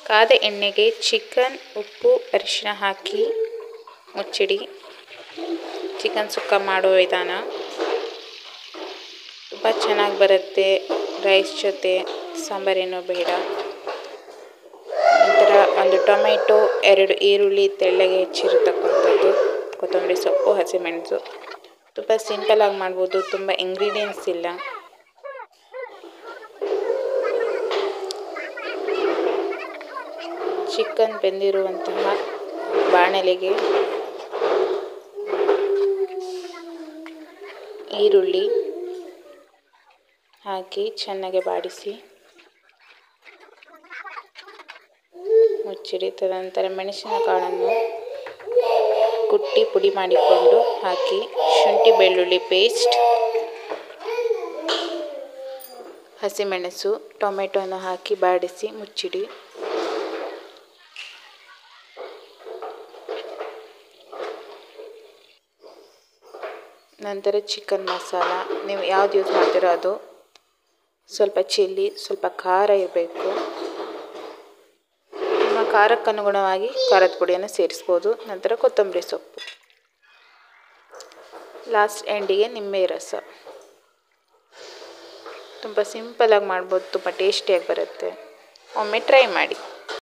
ಕಾದ ಎಣ್ಣೆಗೆ ಚಿಕನ್, ಉಪ್ಪು, ಅರಿಶಿನ ಹಾಕಿ ಮುಚ್ಚಿಡಿ. ಚಿಕನ್ ಸುಕ್ಕ ಮಾಡೋ ವಿಧಾನ ತುಂಬ ಚೆನ್ನಾಗಿ ಬರುತ್ತೆ. ರೈಸ್ ಜೊತೆ ಸಾಂಬಾರೇನೋ ಬೇಡ. ನಂತರ ಒಂದು ಟೊಮೆಟೊ, 2 ಈರುಳ್ಳಿ ತೆಳ್ಳಗೆ ಹೆಚ್ಚಿರತಕ್ಕಂಥದ್ದು, ಕೊತ್ತಂಬರಿ ಸೊಪ್ಪು, ಹಸಿಮೆಣಸು. ತುಂಬ ಸಿಂಪಲಾಗಿ ಮಾಡ್ಬೋದು, ತುಂಬ ಇಂಗ್ರೀಡಿಯೆಂಟ್ಸ್ ಇಲ್ಲ. ಚಿಕನ್ ಬೆಂದಿರುವಂತಹ ಬಾಣಲೆಗೆ ಈರುಳ್ಳಿ ಹಾಕಿ ಚೆನ್ನಾಗಿ ಬಾಡಿಸಿ ಮುಚ್ಚಿಡಿ. ತದನಂತರ ಮೆಣಸಿನಕಾಳನ್ನು ಕುಟ್ಟಿ ಪುಡಿ ಮಾಡಿಕೊಂಡು ಹಾಕಿ, ಶುಂಠಿ ಬೆಳ್ಳುಳ್ಳಿ ಪೇಸ್ಟ್, ಹಸಿಮೆಣಸು, ಟೊಮೆಟೊನ ಹಾಕಿ ಬಾಡಿಸಿ ಮುಚ್ಚಿಡಿ. ನಂತರ ಚಿಕನ್ ಮಸಾಲ ನೀವು ಯಾವ್ದು ಯೂಸ್ ಮಾಡ್ತೀರೋ ಅದು, ಸ್ವಲ್ಪ ಚಿಲ್ಲಿ, ಸ್ವಲ್ಪ ಖಾರ ಇರಬೇಕು. ನಿಮ್ಮ ಖಾರಕ್ಕನುಗುಣವಾಗಿ ಖಾರದ ಪುಡಿಯನ್ನು ಸೇರಿಸ್ಬೋದು. ನಂತರ ಕೊತ್ತಂಬರಿ ಸೊಪ್ಪು, ಲಾಸ್ಟ್ ಎಂಡಿಗೆ ನಿಂಬೆ ರಸ. ತುಂಬ ಸಿಂಪಲಾಗಿ ಮಾಡ್ಬೋದು, ತುಂಬ ಟೇಸ್ಟಿಯಾಗಿ ಬರುತ್ತೆ. ಒಮ್ಮೆ ಟ್ರೈ ಮಾಡಿ.